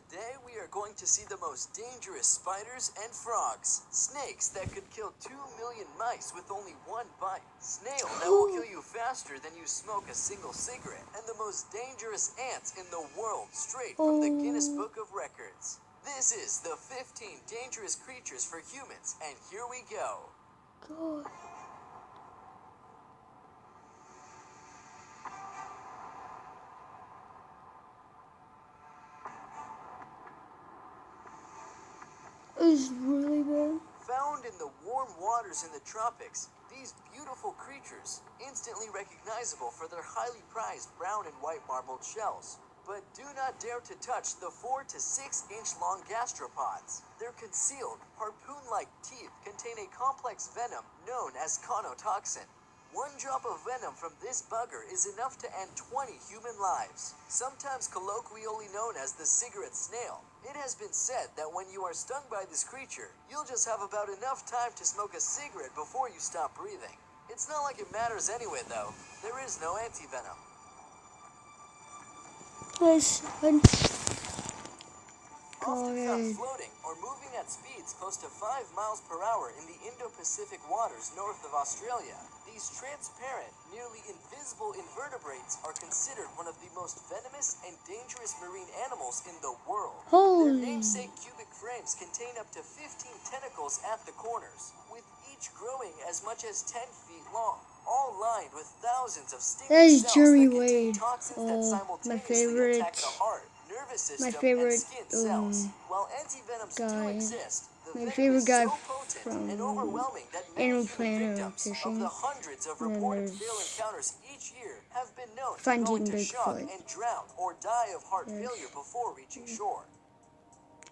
Today we are going to see the most dangerous spiders and frogs. Snakes that could kill 2 million mice with only one bite. Snail that will kill you faster than you smoke a single cigarette. And the most dangerous ants in the world, straight from the Guinness Book of Records. This is the 15 dangerous creatures for humans, and here we go. God. It's really bad. Found in the warm waters in the tropics, these beautiful creatures, instantly recognizable for their highly prized brown and white marbled shells. But do not dare to touch the 4 to 6 inch long gastropods. Their concealed, harpoon-like teeth contain a complex venom known as conotoxin. One drop of venom from this bugger is enough to end 20 human lives, sometimes colloquially known as the cigarette snail. It has been said that when you are stung by this creature, you'll just have about enough time to smoke a cigarette before you stop breathing. It's not like it matters anyway, though. There is no anti-venom. Listen. Often found floating or moving at speeds close to 5 miles per hour in the Indo-Pacific waters north of Australia, these transparent, nearly invisible invertebrates are considered one of the most venomous and dangerous marine animals in the world. Their namesake cubic frames contain up to 15 tentacles at the corners, with each growing as much as 10 feet long, all lined with thousands of stinging cells that contain toxins that simultaneously attack the heart, nervous system, and skin cells. While antivenoms do exist, the venom is so potent and overwhelming that many human victims of the hundreds of reported fatal encounters each year have been known to go into shock and drown or die of heart failure before reaching shore.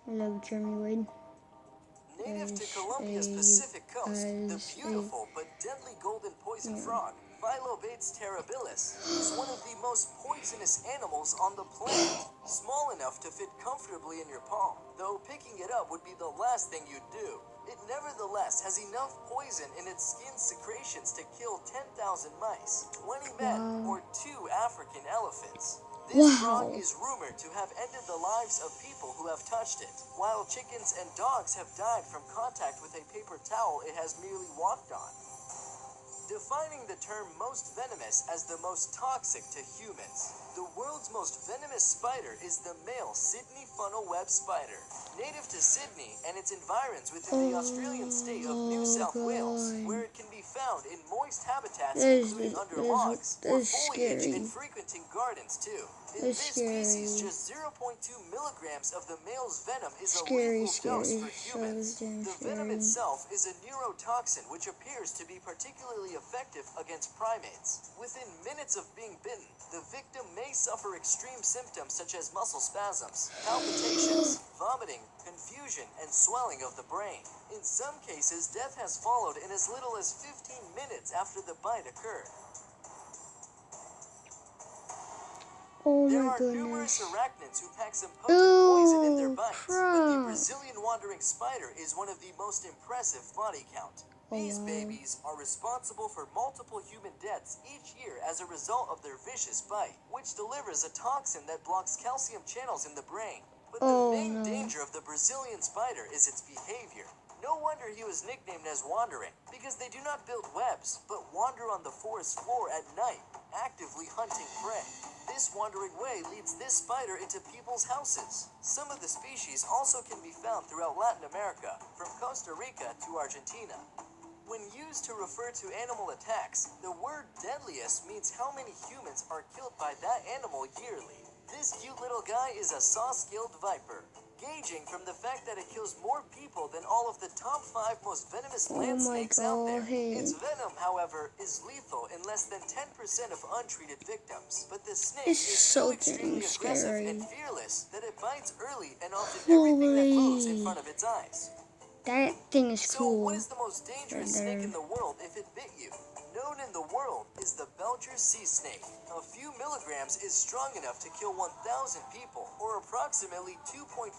I love Jeremy Wade. Native to Colombia's Pacific coast, the beautiful but deadly golden poison frog, Phyllobates terribilis, is one of the most poisonous animals on the planet. Small enough to fit comfortably in your palm, though picking it up would be the last thing you'd do. It nevertheless has enough poison in its skin secretions to kill 10,000 mice, 20 men, or 2 African elephants. This frog is rumored to have ended the lives of people who have touched it, while chickens and dogs have died from contact with a paper towel it has merely walked on. Defining the term most venomous as the most toxic to humans, the world's most venomous spider is the male Sydney funnel web spider. Native to Sydney and its environs within the Australian state of New South Wales, where it can be found in moist habitats including under logs or foliage and frequenting gardens too. In this species, just 0.2 milligrams of the male's venom is a lethal dose for humans. The venom itself is a neurotoxin which appears to be particularly effective against primates. Within minutes of being bitten, the victim may suffer extreme symptoms such as muscle spasms, palpitations, vomiting, confusion, and swelling of the brain. In some cases, death has followed in as little as 15 minutes after the bite occurred. There are numerous arachnids who pack some potent poison in their bites, but the Brazilian wandering spider is one of the most impressive body count. These babies are responsible for multiple human deaths each year as a result of their vicious bite, which delivers a toxin that blocks calcium channels in the brain. But the main danger of the Brazilian spider is its behavior. No wonder he was nicknamed as Wandering, because they do not build webs, but wander on the forest floor at night, actively hunting prey. This wandering way leads this spider into people's houses. Some of the species also can be found throughout Latin America, from Costa Rica to Argentina. When used to refer to animal attacks, the word deadliest means how many humans are killed by that animal yearly. This cute little guy is a saw-scaled viper. Gauging from the fact that it kills more people than all of the top 5 most venomous land snakes out there. Its venom, however, is lethal in less than 10% of untreated victims. But the snake is so extremely aggressive and fearless that it bites early and often everything that moves in front of its eyes. That thing is cool. So what is the most dangerous snake in the world if it bit you? Known in the world is the Belcher sea snake. A few milligrams is strong enough to kill 1,000 people, or approximately 2.5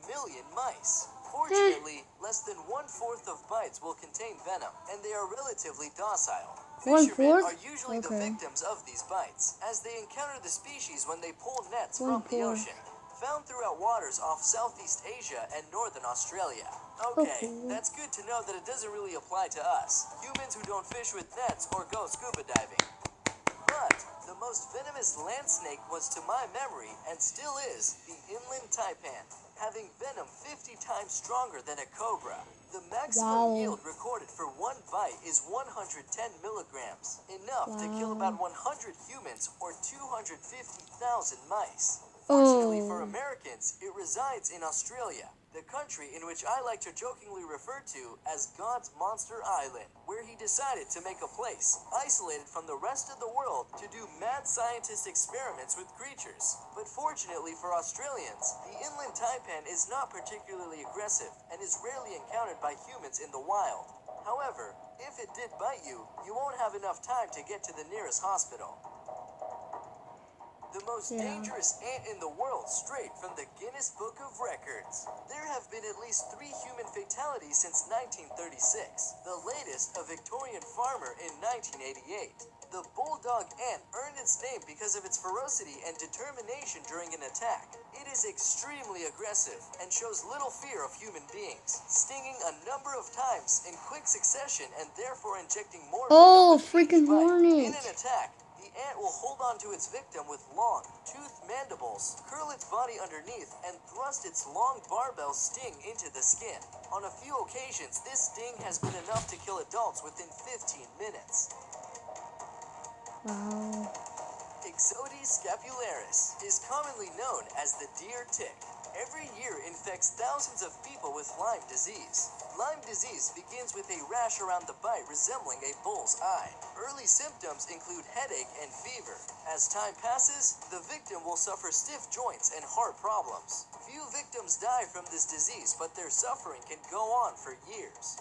million mice. Fortunately, less than 1/4 of bites will contain venom, and they are relatively docile. Fishermen are usually the victims of these bites, as they encounter the species when they pull nets from the ocean. found throughout waters off Southeast Asia and Northern Australia. Okay, Oh. that's good to know that it doesn't really apply to us, humans who don't fish with nets or go scuba diving. But the most venomous land snake was, to my memory, and still is, the inland taipan, having venom 50 times stronger than a cobra. The maximum Wow. yield recorded for one bite is 110 milligrams, enough to kill about 100 humans or 250,000 mice. Fortunately for Oh. Americans, it resides in Australia, the country in which I like to jokingly refer to as God's Monster Island, where he decided to make a place, isolated from the rest of the world, to do mad scientist experiments with creatures. But fortunately for Australians, the inland taipan is not particularly aggressive and is rarely encountered by humans in the wild. However, if it did bite you, you won't have enough time to get to the nearest hospital. The most dangerous ant in the world, straight from the Guinness Book of Records. There have been at least 3 human fatalities since 1936, the latest a Victorian farmer in 1988. The bulldog ant earned its name because of its ferocity and determination during an attack. It is extremely aggressive and shows little fear of human beings, stinging a number of times in quick succession and therefore injecting more venom with Freaking each bite. In hornet. an attack, the ant will hold on to its victim with long, toothed mandibles, curl its body underneath, and thrust its long barbell sting into the skin. On a few occasions, this sting has been enough to kill adults within 15 minutes. Wow. Ixodes scapularis is commonly known as the deer tick. Every year infects thousands of people with Lyme disease. Lyme disease begins with a rash around the bite resembling a bull's eye. Early symptoms include headache and fever. As time passes, the victim will suffer stiff joints and heart problems. Few victims die from this disease, but their suffering can go on for years.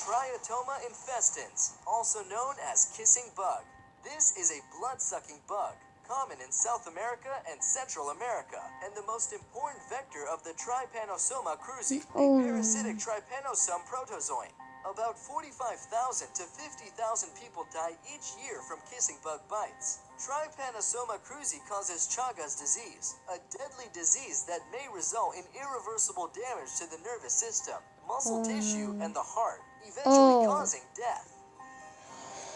Triatoma infestans, also known as kissing bug. This is a blood-sucking bug, common in South America and Central America, and the most important vector of the Trypanosoma cruzi, a parasitic trypanosome protozoan. About 45,000 to 50,000 people die each year from kissing bug bites. Trypanosoma cruzi causes Chagas disease, a deadly disease that may result in irreversible damage to the nervous system, muscle tissue, and the heart, eventually causing death.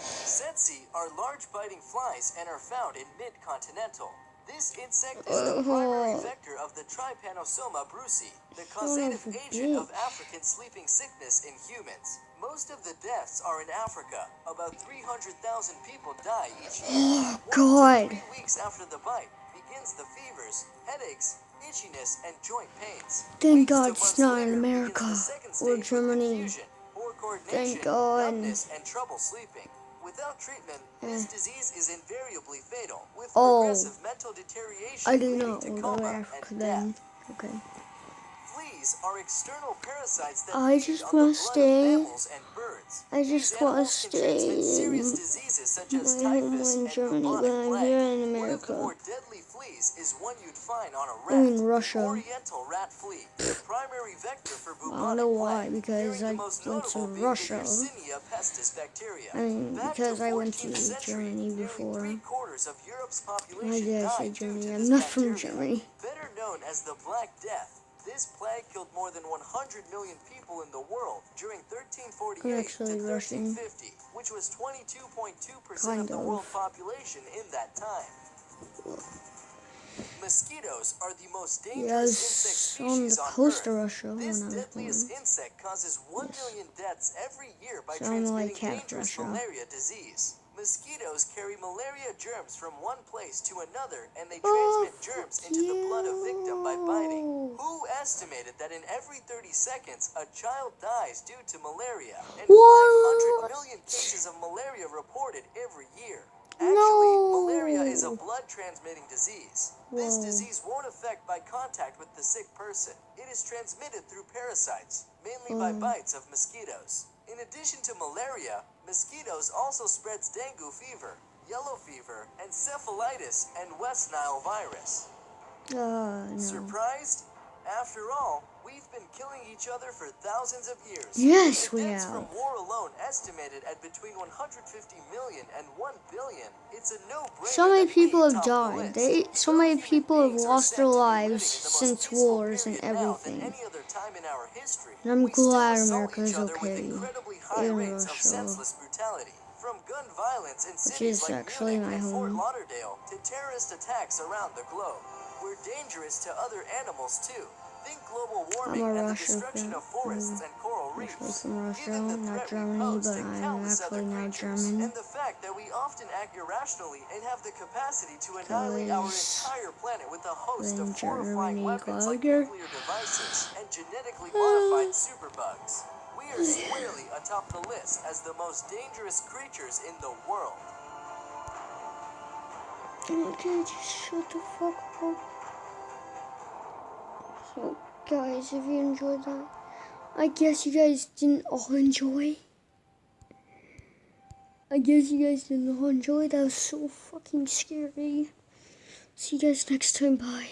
Tsetse are large biting flies and are found in mid-continental. This insect is the primary vector of the Trypanosoma brucei, the causative agent of African sleeping sickness in humans. Most of the deaths are in Africa. About 300,000 people die each year. 1 to 3 weeks after the bite begins the fevers, headaches, itchiness, and joint pains. Thank Weeks to God months it's not in later America begins the second or stage with Germany. confusion, poor coordination, Thank God. numbness, and trouble sleeping. Without treatment, this disease is invariably fatal, with Oh. progressive mental deterioration I did leading not to go to coma Africa and then. death. Okay. Fleas are external parasites that I feed just on the wanna blood of stay. mammals and birds. I These just wanna animals can transmit stay serious in diseases such as my typhus homeland and Germany, but bubonic I'm plague. here in One of the America. more deadly fleas is one you'd find on a I'm rat, in Russia. the Oriental rat flea, the primary vector for I don't bubonic know why, plague, because carrying I the most went notable to being Russia. the Yersinia pestis bacteria. I mean, Back because to I went to 14th century, Germany nearly before. 3/4 of Europe's Why population did I say died due Germany? to I'm this not from bacteria. Germany. Better known as the Black Death, this plague killed more than 100 million people in the world during 1348 I'm to actually Russian. 1350, which was 22.2% Kind of the of. world population in that time. Mosquitoes are the most dangerous insect Yes, on species the on coast of Earth. Russia This when I was deadliest born. insect causes 1 million deaths every year by So I'm like transmitting half dangerous Russia. malaria disease. Mosquitoes carry malaria germs from one place to another, and they transmit germs into the blood of victim by biting. Who estimated that in every 30 seconds, a child dies due to malaria, and 500 million cases of malaria reported every year? Actually, malaria is a blood-transmitting disease. This disease won't affect by contact with the sick person. It is transmitted through parasites, mainly by bites of mosquitoes. In addition to malaria, mosquitoes also spreads dengue fever, yellow fever, encephalitis, and West Nile virus. No. Surprised? After all, we we've been killing each other for thousands of years. Yes, the we deaths have. from war alone estimated at between 150 million and 1 billion. It's a no-brainer. So many that people we have top the died. list. So No many human people have beings are lost said their to be lives living in the most since peaceful wars and period now than everything. any other time in our history. And I'm We still glad assault America each is other with okay incredibly high in rates of Russia, senseless brutality. From gun violence in which cities is like actually Munich my and Fort home. Lauderdale to terrorist attacks around the globe. We're dangerous to other animals too. Think global I'm warming a and the Russia destruction fan. of forests and coral I'm actually reefs. from Russia, Given the not threat we Germany, pose but to I'm countless other actually now creatures, German. and the fact that we often act irrationally and have the capacity to annihilate our Because entire planet with a host of when horrifying Germany weapons like got nuclear devices and genetically modified superbugs. We are squarely atop the list as the most dangerous creatures in the world. okay, just shut the fuck up. So, guys, if you enjoyed that, I guess you guys didn't all enjoy. That was so fucking scary. See you guys next time, bye.